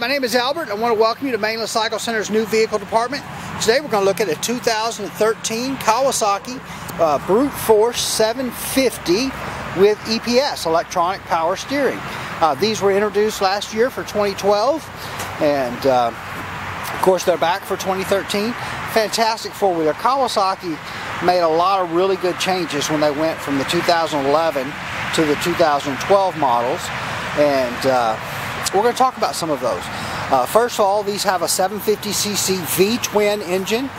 my name is Albert. I want to welcome you to Mainland Cycle Center's new vehicle department. Today we're going to look at a 2013 Kawasaki Brute Force 750 with EPS, electronic power steering. These were introduced last year for 2012, and of course they're back for 2013. Fantastic four-wheeler. Kawasaki made a lot of really good changes when they went from the 2011 to the 2012 models, and we're going to talk about some of those. First of all, these have a 750cc V-twin engine,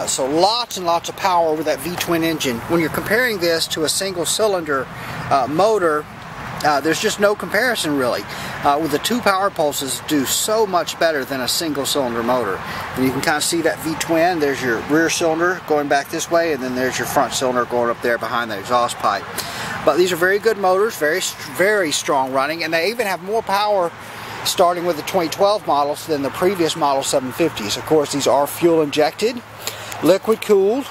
so lots and lots of power with that V-twin engine. When you're comparing this to a single-cylinder motor, there's just no comparison really. With the two power pulses do so much better than a single-cylinder motor. And you can kind of see that V-twin. There's your rear cylinder going back this way, and then there's your front cylinder going up there behind the exhaust pipe. But these are very good motors, very strong running, and they even have more power starting with the 2012 models than the previous model 750s. Of course, these are fuel injected, liquid cooled,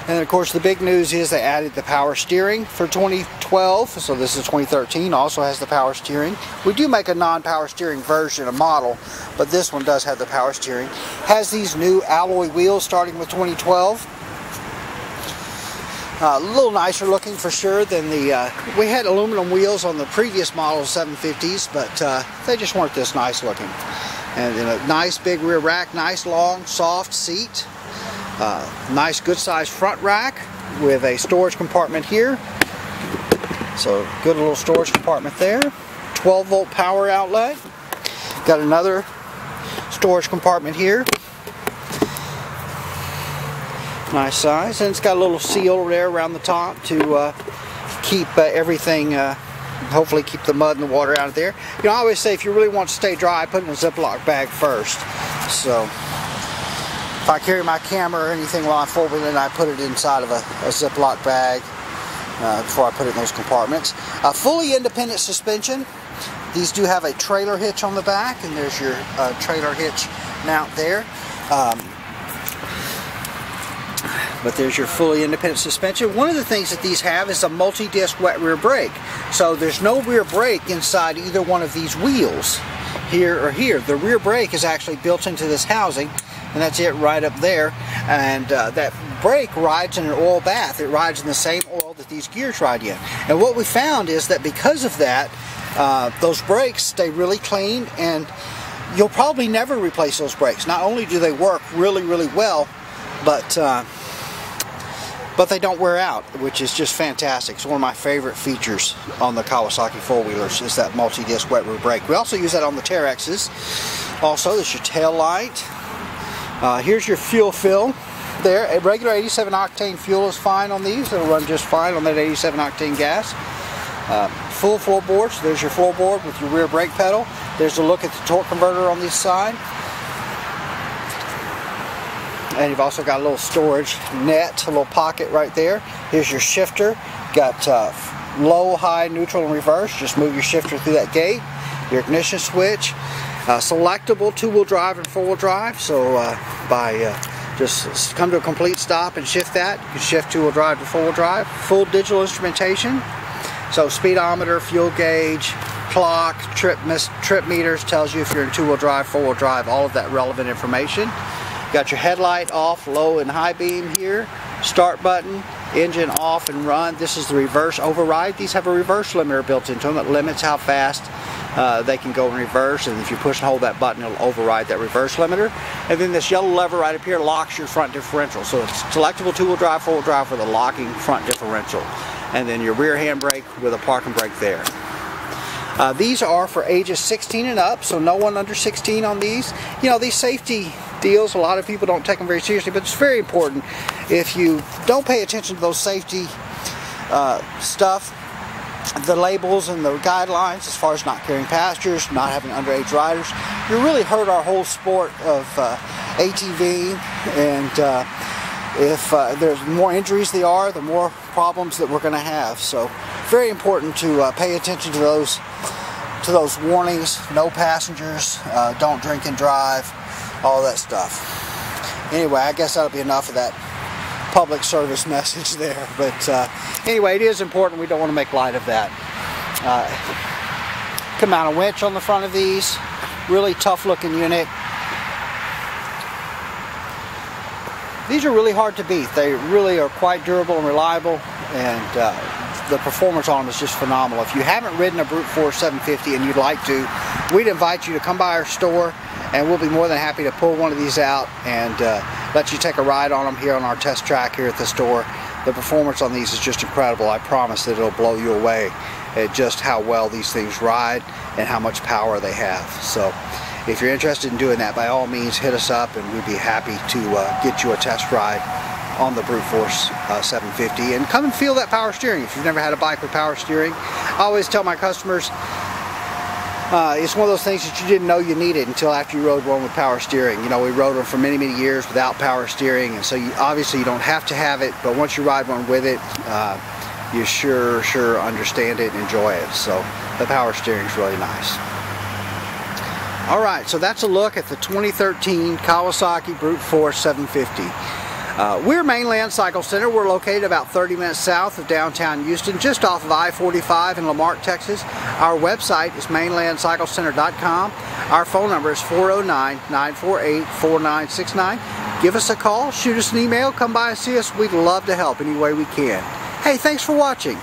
and of course the big news is they added the power steering for 2012, so this is 2013, also has the power steering. We do make a non-power steering version, a model, but this one does have the power steering. Has these new alloy wheels starting with 2012. A little nicer looking for sure than the, we had aluminum wheels on the previous model 750s, but they just weren't this nice looking. And then a nice big rear rack, nice long soft seat, nice good sized front rack with a storage compartment here. So good little storage compartment there. 12-volt power outlet. Got another storage compartment here. Nice size, and it's got a little seal there around the top to keep everything, hopefully keep the mud and the water out of there. You know, I always say if you really want to stay dry, put it in a Ziploc bag first. So if I carry my camera or anything while I'm four-wheeling, I put it inside of a Ziploc bag before I put it in those compartments. Fully independent suspension. These do have a trailer hitch on the back, and there's your trailer hitch mount there. But there's your fully independent suspension. One of the things that these have is a multi-disc wet rear brake. So there's no rear brake inside either one of these wheels, here or here. The rear brake is actually built into this housing, and that's it right up there. And that brake rides in an oil bath. It rides in the same oil that these gears ride in. And what we found is that because of that, those brakes stay really clean, and you'll probably never replace those brakes. Not only do they work really well, but they don't wear out, which is just fantastic. It's one of my favorite features on the Kawasaki four-wheelers is that multi-disc wet rear brake. We also use that on the Terexes. Also, there's your tail light. Here's your fuel fill there. A regular 87 octane fuel is fine on these. It'll run just fine on that 87 octane gas. Full floorboard, so there's your floorboard with your rear brake pedal. There's a look at the torque converter on this side. And you've also got a little storage net, a little pocket right there. Here's your shifter. Got low, high, neutral, and reverse. Just move your shifter through that gate. Your ignition switch. Selectable two-wheel drive and four-wheel drive. So just come to a complete stop and shift that. You can shift two-wheel drive to four-wheel drive. Full digital instrumentation. So speedometer, fuel gauge, clock, trip meters tells you if you're in two-wheel drive, four-wheel drive, all of that relevant information. Got your headlight off, low and high beam here. Start button, engine off and run. This is the reverse override. These have a reverse limiter built into them. It limits how fast they can go in reverse, and if you push and hold that button, it'll override that reverse limiter. And then this yellow lever right up here locks your front differential. So it's selectable two-wheel drive, four-wheel drive with a locking front differential. And then your rear handbrake with a parking brake there. These are for ages 16 and up, so no one under 16 on these. You know, these safety deals, a lot of people don't take them very seriously, but it's very important. If you don't pay attention to those safety stuff, the labels and the guidelines as far as not carrying passengers, not having underage riders, you really hurt our whole sport of ATV, and if there's more injuries there are, the more problems that we're going to have. So very important to pay attention to those warnings. No passengers, don't drink and drive, all that stuff. Anyway, I guess that'll be enough of that public service message there. But anyway, it is important. We don't want to make light of that. Come out a winch on the front of these. Really tough looking unit. These are really hard to beat. They really are quite durable and reliable, and the performance on them is just phenomenal. If you haven't ridden a Brute Force 750 and you'd like to, we'd invite you to come by our store, and we'll be more than happy to pull one of these out and let you take a ride on them here on our test track here at the store. The performance on these is just incredible. I promise that it'll blow you away at just how well these things ride and how much power they have. So if you're interested in doing that, by all means hit us up, and we'd be happy to get you a test ride on the Brute Force 750, and come and feel that power steering. If you've never had a bike with power steering, I always tell my customers it's one of those things that you didn't know you needed until after you rode one with power steering. You know, we rode them for many years without power steering, and so obviously you don't have to have it, but once you ride one with it, you sure understand it and enjoy it. So the power steering is really nice. Alright, so that's a look at the 2013 Kawasaki Brute Force 750. We're Mainland Cycle Center. We're located about 30 minutes south of downtown Houston, just off of I-45 in LaMarque, Texas. Our website is mainlandcyclecenter.com. Our phone number is 409-948-4969. Give us a call, shoot us an email, come by and see us. We'd love to help any way we can. Hey, thanks for watching.